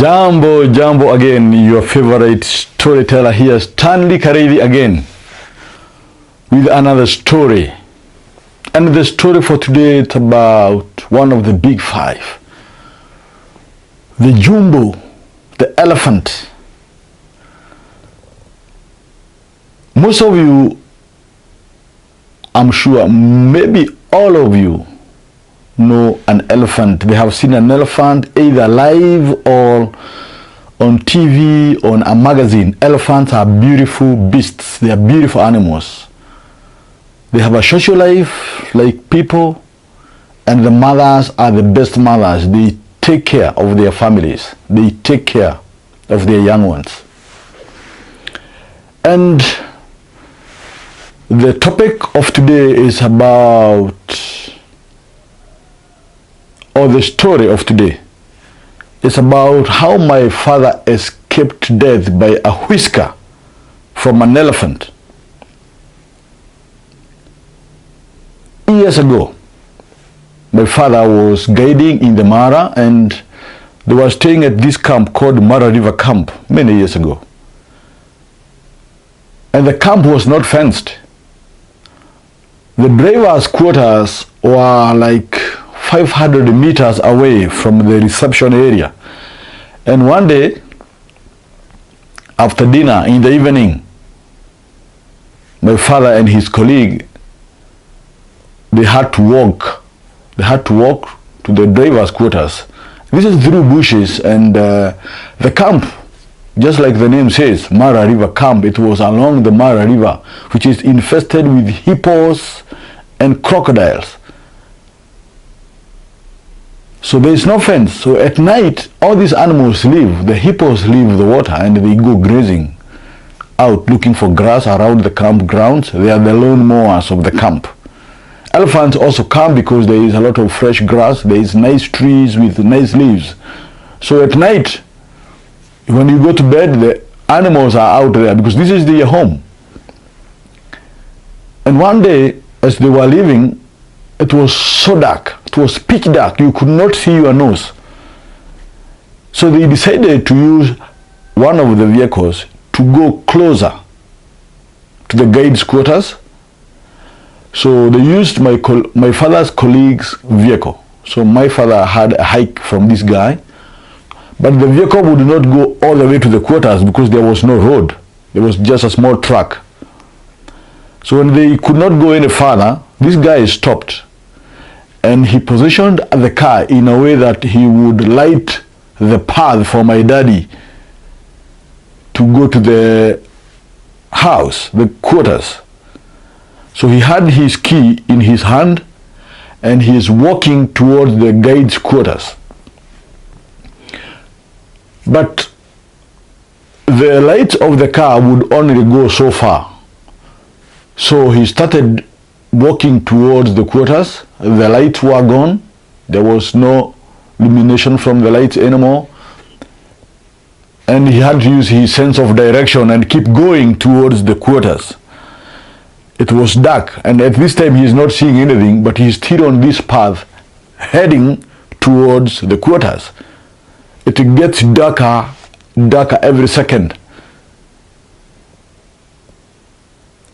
Jambo, jambo again, your favorite storyteller here, Stanley Karidi again, with another story. And the story for today is about one of the big five. The Jumbo, the elephant. Most of you, I'm sure, maybe all of you, know an elephant. They have seen an elephant either live or on TV, on a magazine. Elephants are beautiful beasts. They are beautiful animals. They have a social life like people, and the mothers are the best mothers. They take care of their families. They take care of their young ones. And the topic of today is about, or the story of today is about how my father escaped death by a whisker from an elephant. Years ago, my father was guiding in the Mara, and they were staying at this camp called Mara River Camp many years ago. And the camp was not fenced. The driver's quarters were like 500 meters away from the reception area. And one day, after dinner in the evening, my father and his colleague, they had to walk to the driver's quarters. This is through bushes, and the camp, just like the name says, Mara River Camp, it was along the Mara River, which is infested with hippos and crocodiles. So there is no fence. So at night, all these animals leave. The hippos leave the water and they go grazing out, looking for grass around the campgrounds. They are the lone mowers of the camp. Elephants also come because there is a lot of fresh grass. There is nice trees with nice leaves. So at night, when you go to bed, the animals are out there because this is their home. And one day, as they were leaving, it was so dark. It was pitch dark. You could not see your nose. So they decided to use one of the vehicles to go closer to the guide's quarters. So they used my father's colleague's vehicle. So my father had a hike from this guy, but the vehicle would not go all the way to the quarters because there was no road. There was just a small track. So when they could not go any further, this guy stopped, and he positioned the car in a way that he would light the path for my daddy to go to the house, the quarters. So he had his key in his hand, and he is walking towards the guide's quarters. But the lights of the car would only go so far. So he started walking towards the quarters. The lights were gone. There was no illumination from the lights anymore. And he had to use his sense of direction and keep going towards the quarters. It was dark, and at this time he is not seeing anything, but he is still on this path, heading towards the quarters. It gets darker every second.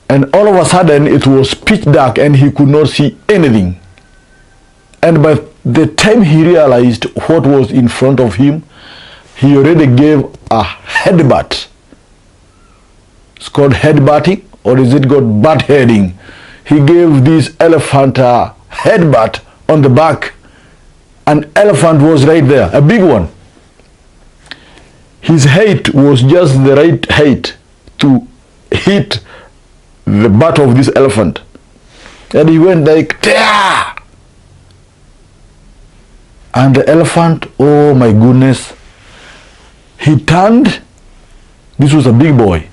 And all of a sudden it was pitch dark and he could not see anything. And by the time he realized what was in front of him, he already gave a headbutt. It's called headbutting, or is it called butt heading? He gave this elephant a headbutt on the back. An elephant was right there, a big one. His height was just the right height to hit the butt of this elephant. And he went like, Tah! And the elephant, oh my goodness, he turned. This was a big boy,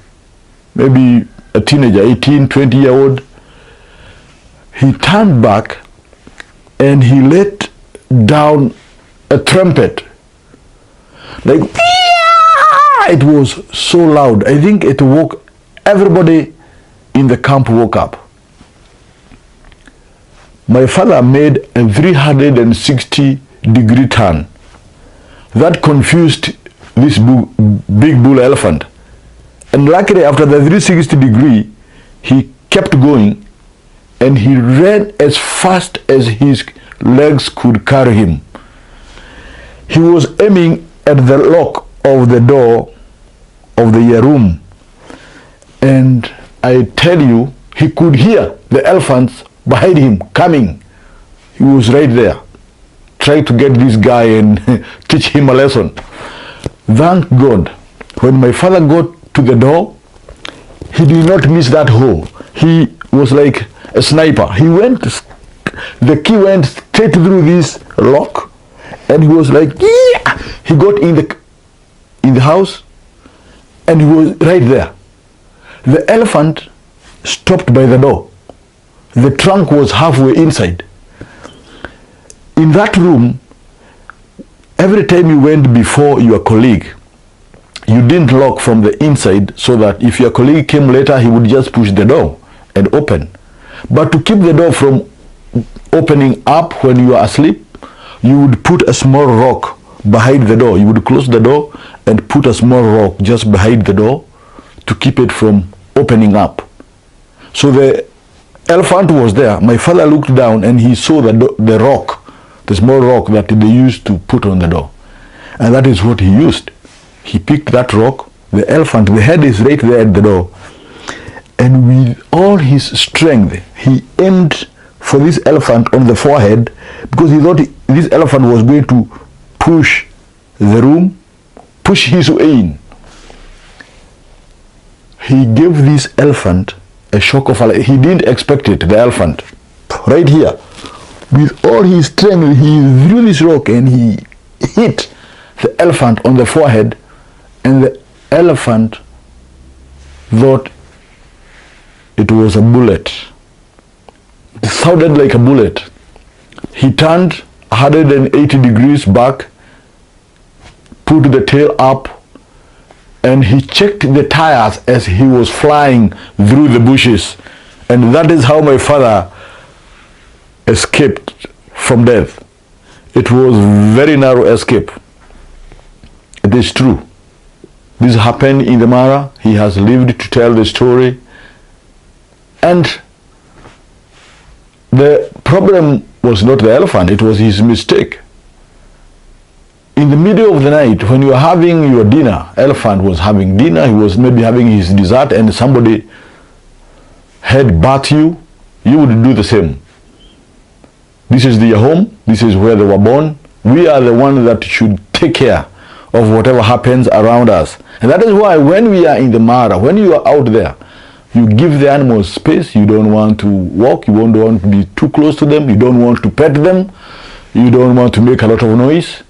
maybe a teenager, 18, 20-year-old. He turned back and he let down a trumpet. Like, it was so loud. I think it woke everybody in the camp woke up. My father made a 360-degree turn. That confused this big bull elephant. And luckily, after the 360 degree, he kept going, and he ran as fast as his legs could carry him. He was aiming at the lock of the door of the room, and I tell you, he could hear the elephants behind him coming. He was right there, trying to get this guy and teach him a lesson. Thank God, when my father got to the door, he did not miss that hole. He was like a sniper. The key went straight through this lock, and he was like, yeah! He got in the house, and he was right there. The elephant stopped by the door. The trunk was halfway inside. In that room, every time you went before your colleague, you didn't lock from the inside, so that if your colleague came later, he would just push the door and open. But to keep the door from opening up when you are asleep, you would put a small rock behind the door. You would close the door and put a small rock just behind the door to keep it from opening up. So the elephant was there. My father looked down and he saw the rock, the small rock that they used to put on the door. And that is what he used. He picked that rock, the elephant, the head is right there at the door. And with all his strength, he aimed for this elephant on the forehead, because he thought this elephant was going to push the room, push his way in. He gave this elephant a shock of life. He didn't expect it, the elephant. Right here, with all his strength, he threw this rock and he hit the elephant on the forehead, and the elephant thought it was a bullet. It sounded like a bullet. He turned 180 degrees back, put the tail up, and he checked the tires as he was flying through the bushes. And that is how my father escaped from death. It was very narrow escape. It is true. This happened in the Mara. He has lived to tell the story. And the problem was not the elephant, it was his mistake. In the middle of the night, when you are having your dinner, elephant was having dinner, he was maybe having his dessert, and somebody headbutt you, you would do the same. This is their home, this is where they were born. We are the ones that should take care of whatever happens around us. And that is why when we are in the Mara, when you are out there, you give the animals space. You don't want to walk, you don't want to be too close to them, you don't want to pet them, you don't want to make a lot of noise,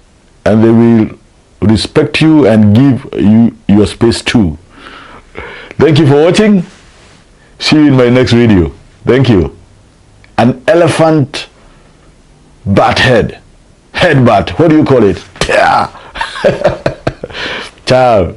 and they will respect you and give you your space too. Thank you for watching. See you in my next video. Thank you. An elephant bat head. Head bat. What do you call it? Yeah. Ciao.